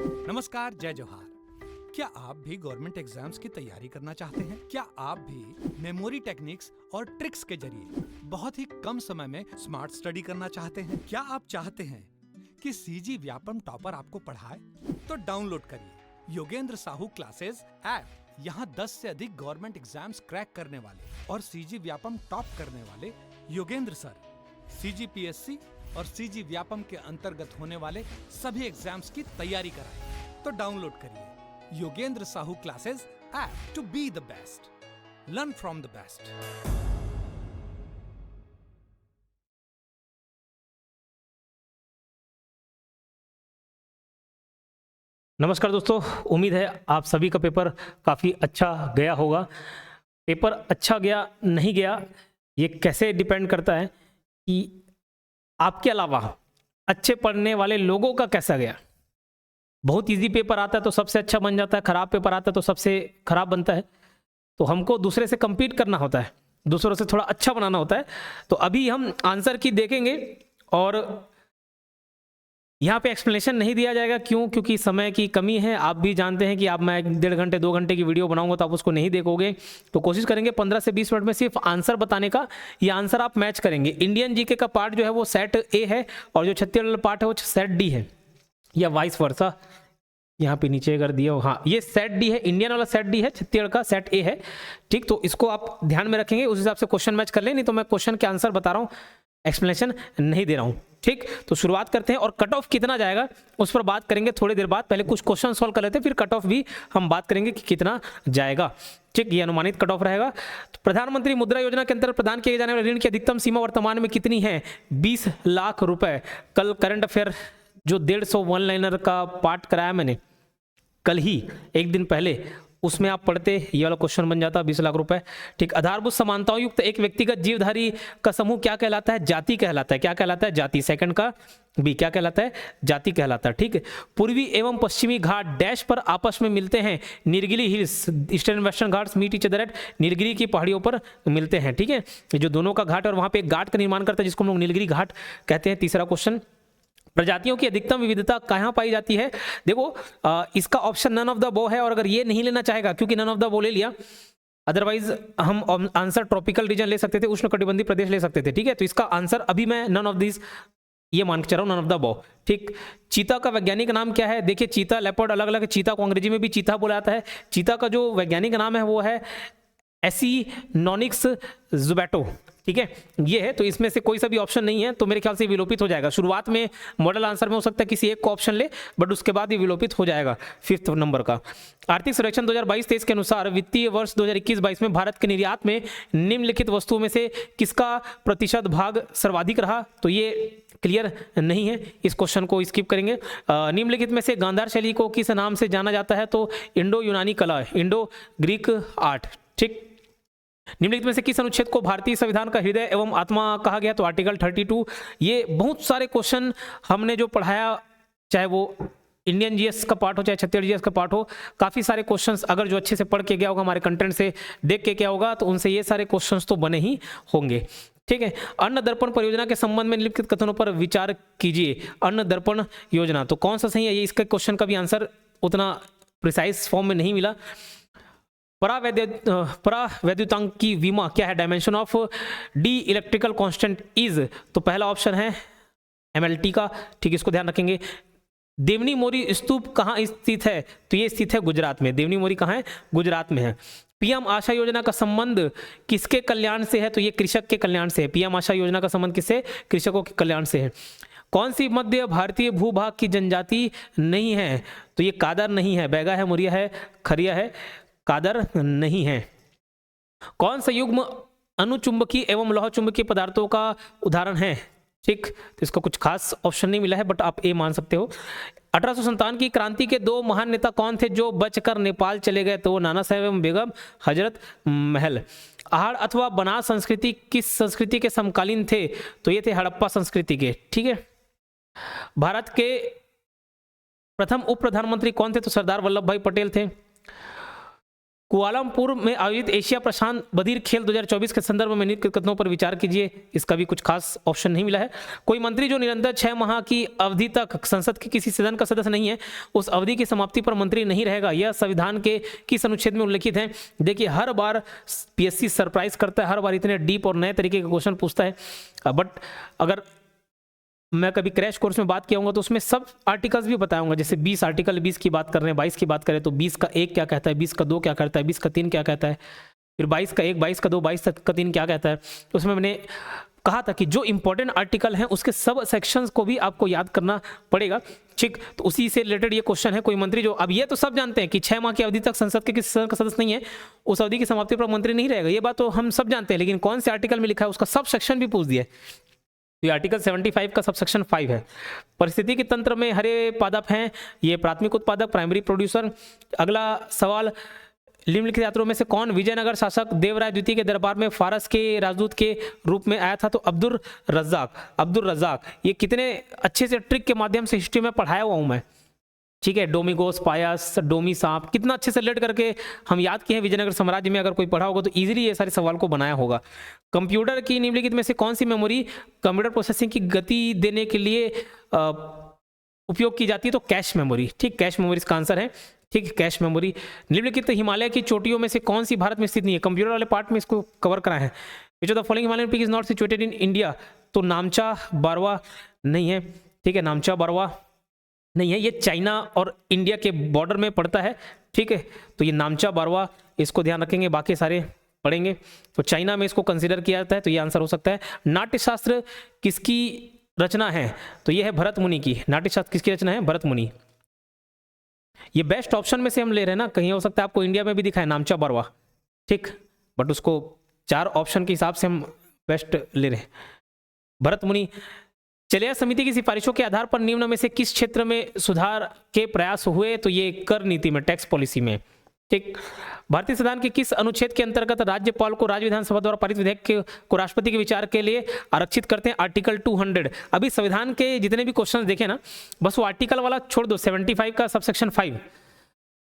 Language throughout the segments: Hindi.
नमस्कार, जय जोहार। क्या आप भी गवर्नमेंट एग्जाम्स की तैयारी करना चाहते हैं? क्या आप भी मेमोरी टेक्निक्स और ट्रिक्स के जरिए बहुत ही कम समय में स्मार्ट स्टडी करना चाहते हैं? क्या आप चाहते हैं कि सीजी व्यापम टॉपर आपको पढ़ाए? तो डाउनलोड करिए योगेंद्र साहू क्लासेस ऐप। यहाँ 10 से अधिक गवर्नमेंट एग्जाम्स क्रैक करने वाले और सीजी व्यापम टॉप करने वाले योगेंद्र सर सीजीपीएससी और सीजी व्यापम के अंतर्गत होने वाले सभी एग्जाम्स की तैयारी कराएं। तो डाउनलोड करिए Yogendra Sahu classes app to be the best, learn from the best. नमस्कार दोस्तों, उम्मीद है आप सभी का पेपर काफ़ी अच्छा गया होगा। पेपर अच्छा गया नहीं गया ये कैसे डिपेंड करता है कि आपके अलावा अच्छे पढ़ने वाले लोगों का कैसा गया। बहुत इजी पेपर आता है तो सबसे अच्छा बन जाता है, खराब पेपर आता है तो सबसे खराब बनता है। तो हमको दूसरे से compete करना होता है, दूसरों से थोड़ा अच्छा बनाना होता है। तो अभी हम आंसर की देखेंगे और यहाँ पे एक्सप्लेनेशन नहीं दिया जाएगा। क्यों? क्योंकि समय की कमी है। आप भी जानते हैं कि आप मैं 1.5 घंटे 2 घंटे की वीडियो बनाऊंगा तो आप उसको नहीं देखोगे। तो कोशिश करेंगे 15 से 20 मिनट में सिर्फ आंसर बताने का। ये आंसर आप मैच करेंगे। इंडियन जीके का पार्ट जो है वो सेट ए है और जो छत्तीसगढ़ पार्ट है वो सेट डी है, या वाइस वर्सा। यहाँ पे नीचे अगर दिया हो, हाँ ये सेट डी है, इंडियन वाला सेट डी है, छत्तीसगढ़ का सेट ए है। ठीक, तो इसको आप ध्यान में रखेंगे, उस हिसाब से क्वेश्चन मैच कर लें। नहीं तो मैं क्वेश्चन के आंसर बता रहा हूँ, एक्सप्लेनेशन नहीं दे रहा हूँ। ठीक, तो शुरुआत करते हैं और कट ऑफ कितना जाएगा उस पर बात करेंगे थोड़ी देर बाद। पहले कुछ क्वेश्चन सॉल्व कर लेते हैं, फिर कट ऑफ भी हम बात करेंगे कि कितना जाएगा। ठीक, ये अनुमानित कट ऑफ रहेगा। तो प्रधानमंत्री मुद्रा योजना के अंतर्गत प्रदान किए जाने वाले ऋण की अधिकतम सीमा वर्तमान में कितनी है? 20 लाख रुपए। कल करंट अफेयर जो 150 वन लाइनर का पार्ट कराया मैंने कल ही, एक दिन पहले, उसमें आप पढ़ते ये वाला क्वेश्चन बन जाता 20 लाख रुपए। ठीक, आधारभूत समानताओं युक्त एक व्यक्तिगत जीवधारी का समूह क्या कहलाता है? जाति कहलाता है। क्या कहलाता है? जाति। सेकंड का बी क्या कहलाता है? जाति कहलाता है। ठीक, पूर्वी एवं पश्चिमी घाट डैश पर आपस में मिलते हैं? Nilgiri hills, eastern western Ghats meet each other at, Nilgiri की पहाड़ियों पर मिलते हैं। ठीक है, ये जो दोनों का घाट और वहां पे एक घाट का निर्माण करता है जिसको हम लोग नीलगिरी घाट कहते हैं। तीसरा क्वेश्चन, प्रजातियों की अधिकतम विविधता कहाँ पाई जाती है? देखो इसका ऑप्शन नन ऑफ द बो है, और अगर ये नहीं लेना चाहेगा क्योंकि नन ऑफ द बो ले लिया, अदरवाइज हम आंसर ट्रॉपिकल रीजन ले सकते थे, उष्णकटिबंधीय प्रदेश ले सकते थे। ठीक है, तो इसका आंसर अभी मैं नन ऑफ दिस ये मान के चल रहा हूँ, नन ऑफ द बो। ठीक, चीता का वैज्ञानिक नाम क्या है? देखिए चीता लेपर्ड अलग अलग है, चीता को अंग्रेजी में भी चीता बोला जाता है। चीता का जो वैज्ञानिक नाम है वो है एसिनोनिक्स जुबैटो। ठीक है, ये है। तो इसमें से कोई सा भी ऑप्शन नहीं है तो मेरे ख्याल से विलोपित हो जाएगा। शुरुआत में मॉडल आंसर में हो सकता है किसी एक को ऑप्शन ले, बट उसके बाद ये विलोपित हो जाएगा 5th नंबर का। आर्थिक सर्वेक्षण 2022-23 के अनुसार वित्तीय वर्ष 2021-22 में भारत के निर्यात में निम्नलिखित वस्तुओं में से किसका प्रतिशत भाग सर्वाधिक रहा? तो ये क्लियर नहीं है, इस क्वेश्चन को स्किप करेंगे। निम्नलिखित में से गांधार शैली को किस नाम से जाना जाता है? तो इंडो यूनानी कला, इंडो ग्रीक आर्ट। ठीक, निम्नलिखित में से किस अनुच्छेद को भारतीय संविधान का हृदय एवं आत्मा कहा गया? तो आर्टिकल 32। ये बहुत सारे क्वेश्चन हमने जो पढ़ाया, चाहे वो इंडियन जीएस का पार्ट हो चाहे छत्तीसगढ़ जीएस का पार्ट हो, काफी सारे क्वेश्चंस अगर जो अच्छे से पढ़ के गया होगा, हमारे कंटेंट से देख के क्या होगा, तो उनसे ये सारे क्वेश्चंस तो बने ही होंगे। ठीक है, अन्न दर्पण परियोजना के संबंध में निम्नलिखित कथनों पर विचार कीजिए। अन्न दर्पण योजना, तो कौन सा सही है? ये इसके क्वेश्चन का भी आंसर उतना प्रिसाइज फॉर्म में नहीं मिला। परावैद्युतांक की विमा क्या है? Dimension of D electrical constant is, तो पहला ऑप्शन है MLT का। ठीक, इसको ध्यान रखेंगे। देवनी मोरी स्तूप कहाँ स्थित है? तो ये स्थित है गुजरात में। देवनी मोरी कहाँ है? गुजरात में है। PM आशा योजना का संबंध किसके कल्याण से है? तो ये कृषक के कल्याण से है। PM आशा योजना का संबंध किससे? कृषकों के कल्याण से है। कौन सी मध्य भारतीय भूभाग की जनजाति नहीं है? तो ये कादर नहीं है, बैगा है, मुरिया है, खरिया है, कादर नहीं है। कौन सा युग्म अनुचुंबकीय एवं लौह चुंबकीय पदार्थों का उदाहरण है? ठीक, तो इसका कुछ खास ऑप्शन नहीं मिला है, बट आप ए मान सकते हो। 1857 की क्रांति के 2 महान नेता कौन थे जो बचकर नेपाल चले गए? तो नाना साहेब एवं बेगम हजरत महल। आहड़ अथवा बनास संस्कृति किस संस्कृति के समकालीन थे? तो ये थे हड़प्पा संस्कृति के। ठीक है, भारत के प्रथम उप प्रधानमंत्री कौन थे? तो सरदार वल्लभ भाई पटेल थे। कुआलालंपुर में आयोजित एशिया प्रशांत बधिर खेल 2024 के संदर्भ में निम्नलिखित कथनों पर विचार कीजिए। इसका भी कुछ खास ऑप्शन नहीं मिला है। कोई मंत्री जो निरंतर 6 माह की अवधि तक संसद के किसी सदन का सदस्य नहीं है, उस अवधि की समाप्ति पर मंत्री नहीं रहेगा। यह संविधान के किस अनुच्छेद में उल्लिखित है? देखिए, हर बार पीएससी सरप्राइज करता है, हर बार इतने डीप और नए तरीके के क्वेश्चन पूछता है। बट अगर मैं कभी क्रैश कोर्स में बात किया हूँ तो उसमें सब आर्टिकल्स भी बताऊंगा। जैसे 20 आर्टिकल 20 की बात कर रहे हैं, 22 की बात करें तो 20 का 1 क्या कहता है, 20 का 2 क्या कहता है, 20 का 3 क्या कहता है, फिर 22 का 1, 22 का 2, 22 का 3 क्या कहता है। तो उसमें मैंने कहा था कि जो इंपॉर्टेंट आर्टिकल हैं उसके सब सेक्शंस को भी आपको याद करना पड़ेगा। ठीक, तो उसी से रिलेटेड ये क्वेश्चन है। कोई मंत्री जो, अब ये तो सब जानते हैं कि 6 माह की अवधि तक संसद के किसी सदन का सदस्य नहीं है, उस अवधि की समाप्ति पर मंत्री नहीं रहेगा, ये बात तो हम सब जानते हैं। लेकिन कौन से आर्टिकल में लिखा है उसका सब सेक्शन भी पूछ दिया है। तो ये आर्टिकल 75 का सबसेक्शन 5 है। परिस्थितिकी तंत्र में हरे पादप हैं, ये प्राथमिक उत्पादक, प्राइमरी प्रोड्यूसर। अगला सवाल, निम्नलिखित यात्रियों में से कौन विजयनगर शासक देवराय द्वितीय के दरबार में फारस के राजदूत के रूप में आया था? तो अब्दुल रज्जाक। ये कितने अच्छे से ट्रिक के माध्यम से हिस्ट्री में पढ़ाया हुआ हूँ मैं, ठीक है। डोमिगोस पायस, डोमी सांप, कितना अच्छे से लेट करके हम याद किए हैं। विजयनगर साम्राज्य में अगर कोई पढ़ा होगा तो इजीली ये सारे सवाल को बनाया होगा। कंप्यूटर की निम्नलिखित में से कौन सी मेमोरी कंप्यूटर प्रोसेसिंग की गति देने के लिए उपयोग की जाती है? तो कैश मेमोरी। ठीक, कैश मेमोरी इसका आंसर है। ठीक, कैश मेमोरी। निम्नलिखित हिमालय की चोटियों में से कौन सी भारत में स्थित नहीं है? कंप्यूटर वाले पार्ट में इसको कवर करा है। Which of the following Himalayan peak is not situated in India? तो नामचा बारवा नहीं है। ठीक है, नामचा बारवा नहीं है, ये चाइना और इंडिया के बॉर्डर में पड़ता है। ठीक है, तो ये नामचा बारवा, इसको ध्यान रखेंगे, बाकी सारे पढ़ेंगे। तो चाइना में इसको कंसीडर किया जाता है, तो ये आंसर हो सकता है। नाट्यशास्त्र किसकी रचना है? तो ये है भरत मुनि की। नाट्यशास्त्र किसकी रचना है? भरत मुनि। ये बेस्ट ऑप्शन में से हम ले रहे हैं ना, कहीं हो सकता है आपको इंडिया में भी दिखा है नामचा बारवा, ठीक, बट उसको 4 ऑप्शन के हिसाब से हम बेस्ट ले रहे हैं। भरत मुनि। चलिया समिति की सिफारिशों के आधार पर निम्न में से किस क्षेत्र में सुधार के प्रयास हुए? तो ये कर नीति में, टैक्स पॉलिसी में। ठीक, भारतीय संविधान के किस अनुच्छेद के अंतर्गत राज्यपाल को राज्य विधानसभा द्वारा पारित विधेयक को राष्ट्रपति के विचार के लिए आरक्षित करते हैं? आर्टिकल 200। अभी संविधान के जितने भी क्वेश्चन देखे ना, बस वो आर्टिकल वाला छोड़ दो, 75 का सबसेक्शन 5,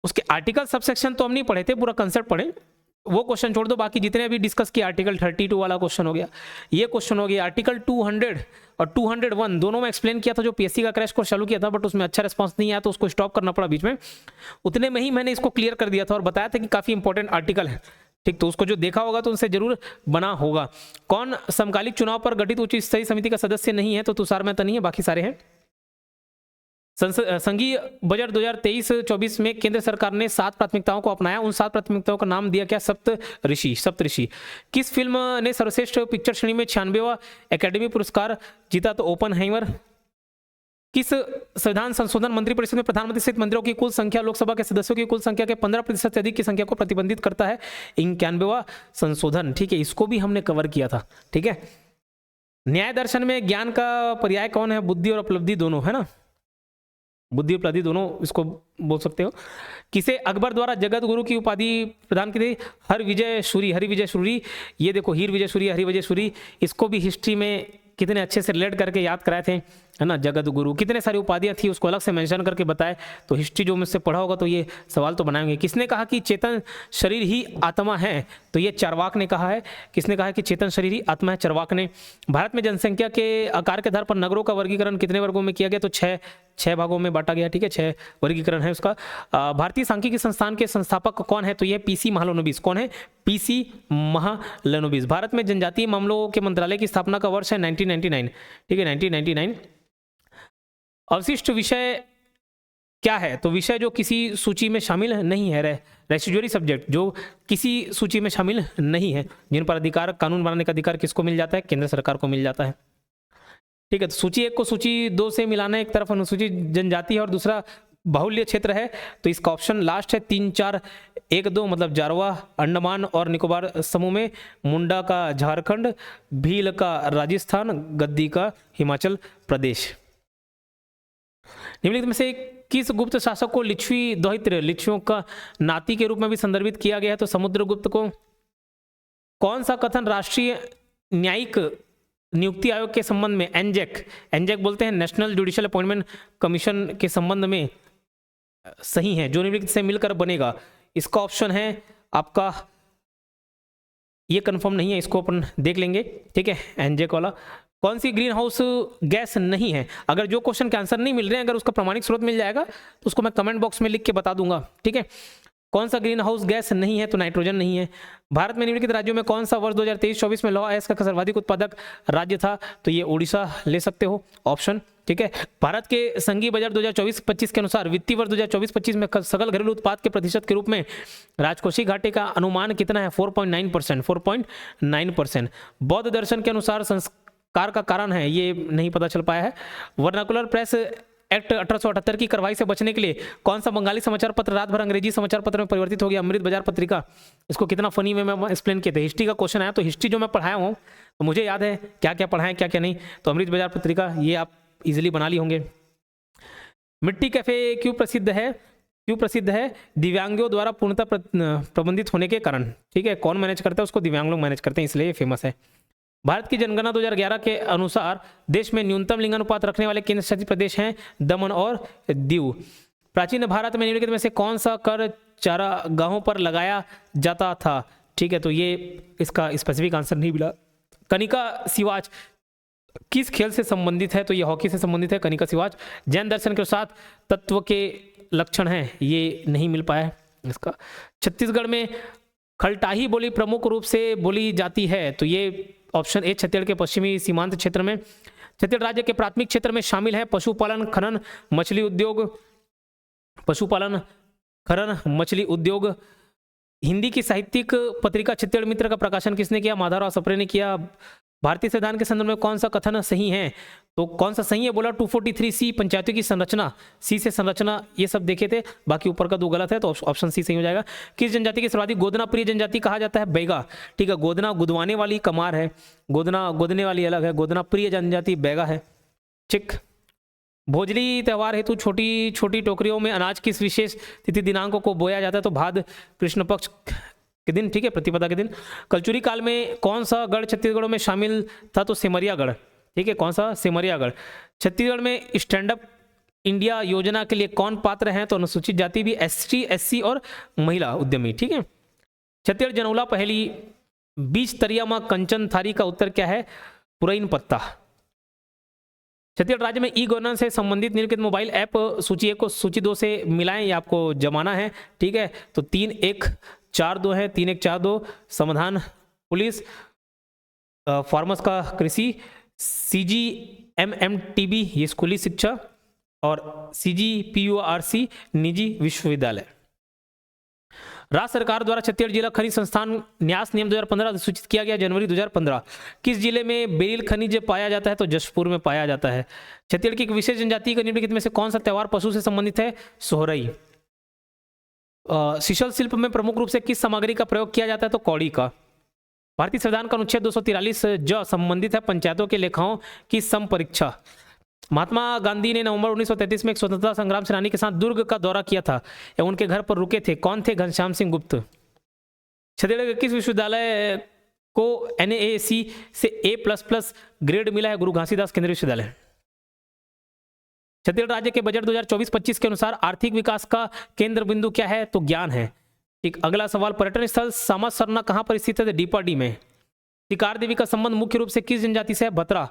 उसके आर्टिकल सबसेक्शन तो हम नहीं पढ़े थे, पूरा कंसेप्ट पढ़े, वो क्वेश्चन छोड़ दो। बाकी जितने अभी डिस्कस किया, आर्टिकल 32 वाला क्वेश्चन हो गया, ये क्वेश्चन हो गया, आर्टिकल 200 और 201 दोनों में एक्सप्लेन किया था, जो पीएससी का क्रैश कोर्स चालू किया था, बट उसमें अच्छा रिस्पांस नहीं आया तो उसको स्टॉप करना पड़ा बीच में। उतने में ही मैंने इसको क्लियर कर दिया था और बताया था कि काफी इंपॉर्टेंट आर्टिकल है। ठीक, तो उसको जो देखा होगा तो उनसे जरूर बना होगा। कौन समकालिक चुनाव पर गठित उच्च स्तरीय समिति का सदस्य नहीं है? तो तुषार मेहता नहीं है, बाकी सारे हैं। संघीय बजट 2023-24 में केंद्र सरकार ने 7 प्राथमिकताओं को अपनाया। उन 7 प्राथमिकताओं का नाम दिया क्या? सप्तऋषि। किस फिल्म ने सर्वश्रेष्ठ पिक्चर श्रेणी में 96वां एकेडमी पुरस्कार जीता? तो ओपनहाइमर। किस संविधान संशोधन मंत्रिपरिषद में प्रधानमंत्री सहित मंत्रियों की कुल संख्या लोकसभा के सदस्यों की कुल संख्या के 15% से अधिक की संख्या को प्रतिबंधित करता है? 91वां संशोधन। ठीक है, इसको भी हमने कवर किया था। ठीक है, न्याय दर्शन में ज्ञान का पर्याय कौन है? बुद्धि और उपलब्धि दोनों, है ना, बुद्धि उपलब्धि दोनों इसको बोल सकते हो। किसे अकबर द्वारा जगत गुरु की उपाधि प्रदान की थी? हरिविजय सूरी। ये देखो, हरिविजय सूरी, इसको भी हिस्ट्री में कितने अच्छे से रिलेट करके याद कराए थे, है ना। जगत गुरु, कितने सारी उपाधियां थी उसको अलग से मेंशन करके बताए। तो हिस्ट्री जो मुझसे पढ़ा होगा तो ये सवाल तो बनाएंगे। किसने कहा कि चेतन शरीर ही आत्मा है? तो ये चार्वाक ने कहा है। किसने कहा कि चेतन शरीर ही आत्मा है? चार्वाक ने। भारत में जनसंख्या के आकार के आधार पर नगरों का वर्गीकरण कितने वर्गों में किया गया? तो 6 भागों में बांटा गया। ठीक है, 6 वर्गीकरण है उसका। भारतीय सांख्यिकी संस्थान के संस्थापक कौन है? तो ये पीसी महालनोबिस। कौन है? पीसी महालनोबिस। भारत में जनजातीय मामलों के मंत्रालय की स्थापना का वर्ष है 1999। ठीक है, 1999। अवशिष्ट विषय क्या है? तो विषय जो किसी सूची में शामिल नहीं है, रेसिडुअरी सब्जेक्ट जो किसी सूची में शामिल नहीं है, जिन पर अधिकार, कानून बनाने का अधिकार किसको मिल जाता है? केंद्र सरकार को मिल जाता है। ठीक है, तो सूची 1 को सूची 2 से मिलाना, एक तरफ अनुसूचित जनजाति है और दूसरा बाहुल्य क्षेत्र है, तो इसका ऑप्शन लास्ट है 3, 4, 1, 2, मतलब जारवा अंडमान और निकोबार समूह में, मुंडा का झारखंड, भील का राजस्थान, गद्दी का हिमाचल प्रदेश। निम्नलिखित में से किस गुप्त शासक को लिच्छवी दौहित्र, लिच्छवियों का नाती के रूप में भी संदर्भित किया गया है? तो समुद्रगुप्त को। कौन सा कथन राष्ट्रीय न्यायिक नियुक्ति आयोग के संबंध में, एनजेक बोलते हैं, नेशनल जुडिशियल अपॉइंटमेंट कमीशन के संबंध में सही है, जो निम्नलिखित से मिलकर बनेगा? इसका ऑप्शन है आपका ये कंफर्म नहीं है, इसको अपन देख लेंगे, ठीक है। एनजे वाला कौन सी ग्रीन हाउस गैस नहीं है? अगर जो क्वेश्चन के आंसर नहीं मिल रहे हैं, अगर उसका प्रामाणिक स्रोत मिल जाएगा तो उसको मैं कमेंट बॉक्स में लिख के बता दूंगा, ठीक है। कौन सा ग्रीन हाउस गैस नहीं है? तो नाइट्रोजन नहीं है। भारत में निम्नलिखित राज्यों में कौन सा वर्ष 2023-24 में लौह अयस्क का सर्वाधिक उत्पादक राज्य था? तो ये उड़ीसा ले सकते हो ऑप्शन, ठीक है। भारत के संघीय बजट 2024-25 के अनुसार वित्तीय वर्ष 2024-25 में सकल घरेलू उत्पाद के प्रतिशत के रूप में राजकोषीय घाटे का अनुमान कितना है? 4.9%, 4.9%। बौद्ध दर्शन के अनुसार संस्कार का कारण है, ये नहीं पता चल पाया है। वर्नाकुलर प्रेस एक्ट 1878 की कार्रवाई से बचने के लिए कौन सा बंगाली समाचार पत्र रात भर अंग्रेजी समाचार पत्र में परिवर्तित हो गया? अमृत बाजार पत्रिका। इसको कितना फनी में मैं एक्सप्लेन किया था। हिस्ट्री का क्वेश्चन आया तो हिस्ट्री जो मैं पढ़ाया हूँ तो मुझे याद है क्या क्या पढ़ाएं क्या क्या नहीं। तो अमृत बाजार पत्रिका ये आप इजिली बना ली होंगे। मिट्टी कैफे क्यों प्रसिद्ध है? क्यों प्रसिद्ध है? दिव्यांगों द्वारा पूर्णतः प्रबंधित होने के कारण, ठीक है। कौन मैनेज करता है उसको? दिव्यांग लोग मैनेज करते हैं, इसलिए फेमस है। भारत की जनगणना 2011 के अनुसार देश में न्यूनतम लिंगानुपात रखने वाले केंद्र शासित प्रदेश हैं दमन और दीव। प्राचीन भारत में निम्नलिखित में से कौन सा कर चारागाहों पर लगाया जाता था? ठीक है, तो ये इसका स्पेसिफिक आंसर नहीं मिला। कनिका सिवाच किस खेल से संबंधित है? तो ये हॉकी से संबंधित है कनिका सिवाच। जैन दर्शन के साथ तत्व के लक्षण हैं, ये नहीं मिल पाया है इसका। छत्तीसगढ़ में खलटाही बोली प्रमुख रूप से बोली जाती है, तो ये ऑप्शन ए छत्तीसगढ़ के पश्चिमी सीमांत क्षेत्र में। छत्तीसगढ़ राज्य के प्राथमिक क्षेत्र में शामिल है पशुपालन, खनन, मछली उद्योग। पशुपालन, खनन, मछली उद्योग। हिंदी की साहित्यिक पत्रिका छत्तीसगढ़ मित्र का प्रकाशन किसने किया? माधवराव सप्रे ने किया। भारतीय संविधान के संदर्भ में कौन सा कथन सही है? तो कौन सा सही है बोला? 243C पंचायतों की संरचना, सी से संरचना, ये सब देखे थे, बाकी ऊपर का दो गलत है, तो ऑप्शन सी सही हो जाएगा। किस जनजाति की सर्वाधिक गोदना प्रिय जनजाति कहा जाता है? बैगा, ठीक है। गोदना गुदवाने वाली कमार है, गोदना गोदने वाली अलग है, गोदना प्रिय जनजाति बैगा है, ठीक। भोजली त्योहार हेतु छोटी छोटी टोकरियों में अनाज किस विशेष तिथि दिनांकों को बोया जाता है? तो भाद कृष्ण पक्ष के दिन, ठीक है, प्रतिपदा के दिन। कलचुरी काल में कौन सा गढ़ छत्तीसगढ़ में शामिल था? तो सिमरियागढ़, ठीक है। कौन सा? सिमरियागढ़। छत्तीसगढ़ में स्टैंड अप इंडिया योजना के लिए कौन पात्र हैं? तो अनुसूचित जाति भी, ST SC और महिला उद्यमी, ठीक है। छत्तीसगढ़ जनौला पहली बीच तरिया मां कंचन थारी का उत्तर क्या है? पुरैन पत्ता। छत्तीसगढ़ राज्य में ई गवर्नेंस से संबंधित निम्नलिखित मोबाइल ऐप सूची 1 को सूची 2 से मिलाएं, ये आपको जमाना है, ठीक है। तो 3-1-4-2 है, 3-1-4-2। समाधान पुलिस, फार्मर्स का कृषि, CGMMTB ये स्कूली शिक्षा, और CGPURC निजी विश्वविद्यालय। राज्य सरकार द्वारा छत्तीसगढ़ जिला खनिज संस्थान न्यास नियम 2015 अधिसूचित किया गया जनवरी 2015। किस जिले में बेरिल खनिज पाया जाता है? तो जशपुर में पाया जाता है। छत्तीसगढ़ की एक विशेष जनजाति का निम्नलिखित में से कौन सा त्योहार पशु से संबंधित है? सोहरई। शिशल शिल्प में प्रमुख रूप से किस सामग्री का प्रयोग किया जाता है? तो कौड़ी का। भारतीय संविधान का अनुच्छेद 243 ज संबंधित है पंचायतों के लेखाओं की समपरीक्षा। महात्मा गांधी ने नवंबर 1933 में एक स्वतंत्रता संग्राम सेनानी के साथ दुर्ग का दौरा किया था एवं उनके घर पर रुके थे, कौन थे? घनश्याम सिंह गुप्त। छत्तीसगढ़ के किस विश्वविद्यालय को NAAC से A++ ग्रेड मिला है? गुरु घासीदास केंद्रीय विश्वविद्यालय। छत्तीसगढ़ राज्य के बजट 2024-25 के अनुसार आर्थिक विकास का केंद्र बिंदु क्या है? तो ज्ञान है, ठीक। अगला सवाल, पर्यटन स्थल सामा सरना कहां पर स्थित है? डीपाडी में। शिकार देवी का संबंध मुख्य रूप से किस जनजाति से है? बत्रा।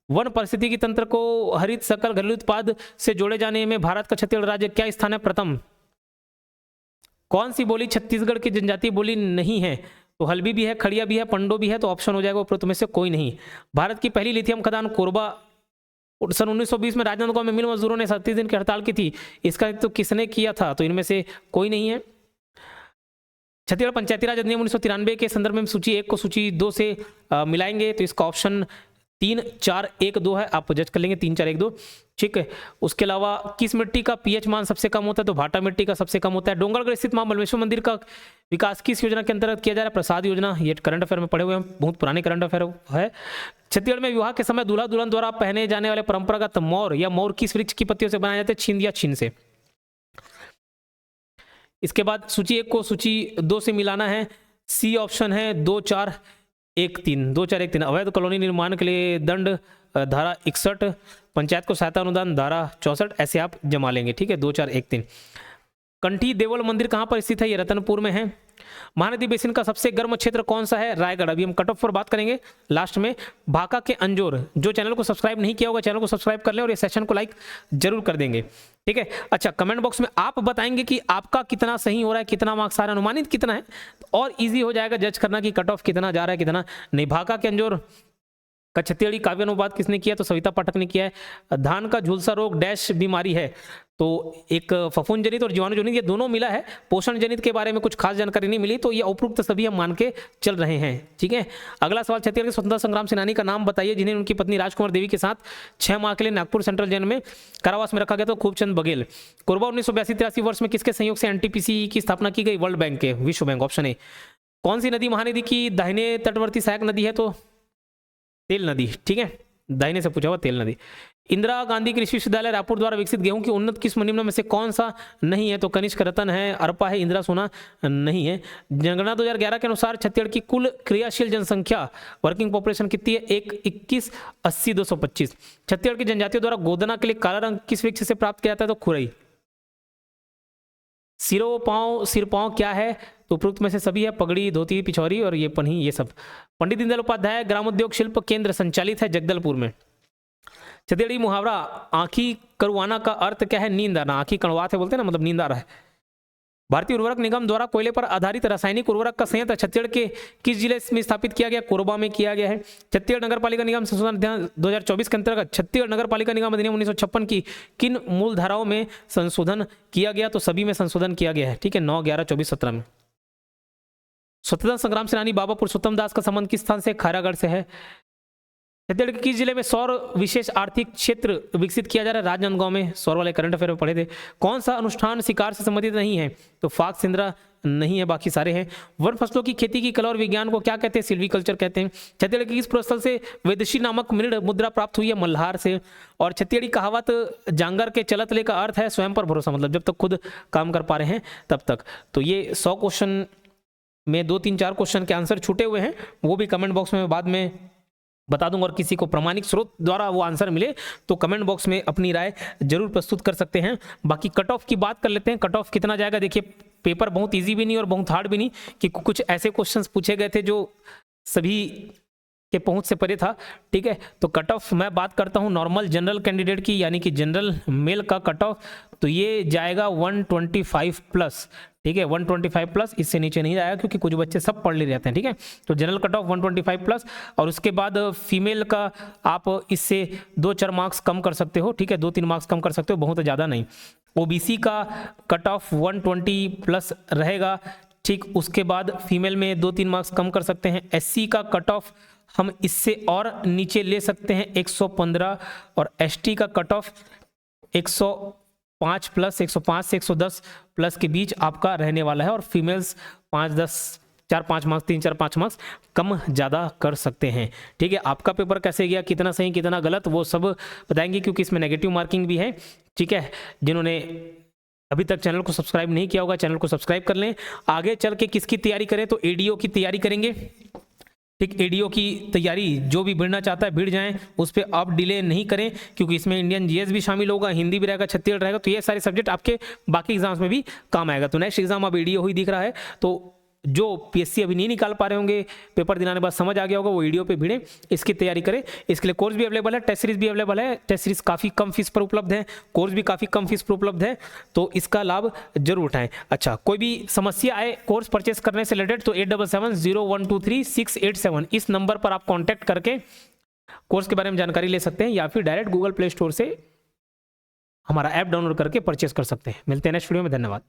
वन परिस्थितिकी तंत्र को हरित सकल घरेलू उत्पाद से जोड़े जाने में भारत का छत्तीसगढ़ राज्य क्या स्थान है? प्रथम। कौन सी बोली छत्तीसगढ़ की जनजातीय बोली नहीं है? तो हल्बी भी है, खड़िया भी है, पंडो भी है, तो ऑप्शन हो जाएगा उपरोक्त में से कोई नहीं। भारत की पहली लिथियम खदान कोरबा सन 1920 में राजनांदगांव में मिल मजदूरों ने 37 दिन की हड़ताल की थी, इसका तो किसने किया था? तो इनमें से कोई नहीं है। छत्तीसगढ़ पंचायती राज अधिनियम 1993 के संदर्भ में सूची 1 को सूची 2 से मिलाएंगे, तो इसका ऑप्शन 3-4-1-2 है, आप जज कर लेंगे 3-4-1-2, ठीक है। उसके अलावा किस मिट्टी का pH मान सबसे कम होता है? तो भाटा मिट्टी का सबसे कम होता है। डोंगरगढ़ स्थित मां बलमेश्वर मंदिर का विकास किस योजना के अंतर्गत किया जा रहा है? प्रसाद योजना। ये करंट अफेयर में पढ़े हुए हैं, बहुत पुराने करंट अफेयर है। छत्तीसगढ़ में विवाह के समय दूल्हा दुल्हन द्वारा पहने जाने वाले परंपरागत मोर या मोर किस वृक्ष की पत्तियों से बनाए जाते हैं? छिंद या छीन से। इसके बाद सूची 1 को सूची 2 से मिलाना है, सी ऑप्शन है 2-4-1-3, 2-4-1-3। अवैध कॉलोनी निर्माण के लिए दंड धारा 61, पंचायत को सहायता अनुदान धारा 64, ऐसे आप जमा लेंगे, ठीक है। 2-4-1-3। कंठी देवल मंदिर कहाँ पर स्थित है? ये रतनपुर में है। महानदी बेसिन का सबसे गर्म क्षेत्र कौन सा है? रायगढ़। अभी हम कट ऑफ पर बात करेंगे लास्ट में। भाका के अंजोर। जो चैनल को सब्सक्राइब नहीं किया होगा चैनल को सब्सक्राइब कर लें और ये सेशन को लाइक जरूर कर देंगे, ठीक है। अच्छा, कमेंट बॉक्स में आप बताएंगे कि आपका कितना सही हो रहा है, कितना मार्क्स आ रहा है, अनुमानित कितना है, और ईजी हो जाएगा जज करना कि कट ऑफ कितना जा रहा है कितना नहीं। भाका के अंजोर का छत्तीसगढ़ी काव्य अनुवाद किसने किया? तो सविता पाठक ने किया है। धान का झुलसा रोग डैश बीमारी है, तो एक फफूंद जनित और जीवाणु जनित ये दोनों मिला है। पोषण जनित के बारे में कुछ खास जानकारी नहीं मिली, तो ये उपरोक्त सभी हम मान के चल रहे हैं, ठीक है। अगला सवाल, छत्तीसगढ़ के स्वतंत्रता संग्राम सेनानी का नाम बताइए जिन्हें उनकी पत्नी राजकुमार देवी के साथ 6 माह के लिए नागपुर सेंट्रल जेल में कारावास में रखा गया। तो खूबचंद बघेल। कोरबा 1982-83 वर्ष में किसके संयोग से एनटीपीसी की स्थापना की गई? वर्ल्ड बैंक के, विश्व बैंक। Option A. कौन सी नदी महानदी की दाहिने तटवर्ती सहायक नदी है? तो तेल नदी, ठीक है, दाहिने से पूछा हुआ तेल नदी। इंदिरा गांधी कृषि विश्वविद्यालय रायपुर द्वारा विकसित गेहूं की उन्नत किस्म निम्न में से कौन सा नहीं है? तो कनिष्क रतन है, अरपा है, इंदिरा सोना नहीं है। जनगणना 2011 के अनुसार छत्तीसगढ़ की कुल क्रियाशील जनसंख्या वर्किंग पॉपुलेशन कितनी है? 1,21,80,225। छत्तीसगढ़ की जनजातियों द्वारा गोदना के लिए काला रंग किस वृक्ष से प्राप्त किया जाता है? तो खुरई। सिरपांव क्या है? तो उपरोक्त में से सभी है, पगड़ी, धोती, पिछौरी और ये पन्ही, ये सब। पंडित दीनदयाल उपाध्याय ग्रामोद्योग शिल्प केंद्र संचालित है जगदलपुर में। छत्तीसगढ़ी मुहावरा आंखी कड़वाना का अर्थ क्या है? नींद आना। आंखी कड़वाते बोलते हैं ना, मतलब नींद आ रहा है। भारतीय उर्वरक निगम द्वारा कोयले पर आधारित रासायनिक उर्वरक का संयंत्र छत्तीसगढ़ के किस जिले में स्थापित किया गया? कोरबा में किया गया है। छत्तीसगढ़ नगर पालिका निगम संशोधन अध्यादेश 2024 के अंतर्गत छत्तीसगढ़ नगर पालिका निगम अधिनियम 1956 की किन मूल धाराओं में संशोधन किया गया? तो सभी में संशोधन किया गया है, ठीक है, 9, 11, 24, 17 में। स्वतंत्रता संग्राम सेनानी बाबा पुरुषोत्तम दास का संबंध किस स्थान से? खैरागढ़ से है। छत्तीसगढ़ के किस जिले में सौर विशेष आर्थिक क्षेत्र विकसित किया जा रहा है? राजनांदगांव में। सौर वाले करंट अफेयर में पढ़े थे। कौन सा अनुष्ठान शिकार से संबंधित नहीं है? तो फाग सिंद्रा नहीं है, बाकी सारे हैं। वन फसलों की खेती की कला और विज्ञान को क्या कहते हैं? सिल्वीकल्चर कहते हैं। छत्तीसगढ़ के किस पुरस्थल से वैदेशी नामक मृण मुद्रा प्राप्त हुई है? मल्हार से। और छत्तीसगढ़ी कहावत जांगर के चलत ले का अर्थ है स्वयं पर भरोसा, मतलब जब तक खुद काम कर पा रहे हैं तब तक। तो ये 100 क्वेश्चन में 2, 3, 4 क्वेश्चन के आंसर छूटे हुए हैं, वो भी कमेंट बॉक्स में बाद में बता दूंगा। और किसी को प्रामाणिक स्रोत द्वारा वो आंसर मिले तो कमेंट बॉक्स में अपनी राय जरूर प्रस्तुत कर सकते हैं। बाकी कट ऑफ की बात कर लेते हैं। कट ऑफ कितना जाएगा? देखिए, पेपर बहुत इजी भी नहीं और बहुत हार्ड भी नहीं, कि कुछ ऐसे क्वेश्चंस पूछे गए थे जो सभी के पहुंच से परे था, ठीक है। तो कट ऑफ मैं बात करता हूं नॉर्मल जनरल कैंडिडेट की, यानी कि जनरल मेल का कट ऑफ, तो ये जाएगा 125 प्लस, ठीक है, 125 प्लस, इससे नीचे नहीं जाएगा क्योंकि कुछ बच्चे सब पढ़ ले जाते हैं, ठीक है। तो जनरल कट ऑफ 125 प्लस, और उसके बाद फीमेल का आप इससे 2-4 मार्क्स कम कर सकते हो, ठीक है, 2-3 मार्क्स कम कर सकते हो, बहुत ज़्यादा नहीं। ओबीसी का कट ऑफ 120 प्लस रहेगा, ठीक। उसके बाद फीमेल में 2-3 मार्क्स कम कर सकते हैं। एससी का कट ऑफ हम इससे और नीचे ले सकते हैं 115, और एसटी का कट ऑफ 105 प्लस, 105 से 110 प्लस के बीच आपका रहने वाला है। और फीमेल्स 4-5 मार्क्स, 3-4-5 मार्क्स कम ज़्यादा कर सकते हैं, ठीक है। आपका पेपर कैसे गया, कितना सही कितना गलत, वो सब बताएंगे क्योंकि इसमें नेगेटिव मार्किंग भी है, ठीक है। जिन्होंने अभी तक चैनल को सब्सक्राइब नहीं किया होगा चैनल को सब्सक्राइब कर लें। आगे चल के किसकी तैयारी करें? तो एडीओ की तैयारी करेंगे, ठीक। एडीओ की तैयारी जो भी भिड़ना चाहता है भिड़ जाएं, उस पर आप डिले नहीं करें क्योंकि इसमें इंडियन जीएस भी शामिल होगा, हिंदी भी रहेगा, छत्तीसगढ़ रहेगा, तो ये सारे सब्जेक्ट आपके बाकी एग्जाम्स में भी काम आएगा। तो नेक्स्ट एग्जाम अब एडीओ ही दिख रहा है, तो जो पीएससी अभी नहीं निकाल पा रहे होंगे, पेपर दिलाने के बाद समझ आ गया होगा, वो वीडियो पे भिड़े, इसकी तैयारी करें। इसके लिए कोर्स भी अवेलेबल है, टेस्ट सीरीज भी अवेलेबल है। टेस्ट सीरीज काफ़ी कम फीस पर उपलब्ध है, कोर्स भी काफ़ी कम फीस पर उपलब्ध है, तो इसका लाभ जरूर उठाएं। अच्छा, कोई भी समस्या आए कोर्स परचेस करने से रिलेटेड तो 8770123687 इस नंबर पर आप कॉन्टैक्ट करके कोर्स के बारे में जानकारी ले सकते हैं, या फिर डायरेक्ट गूगल प्ले स्टोर से हमारा ऐप डाउनलोड करके परचेस कर सकते हैं। मिलते हैं नेक्स्ट वीडियो में, धन्यवाद।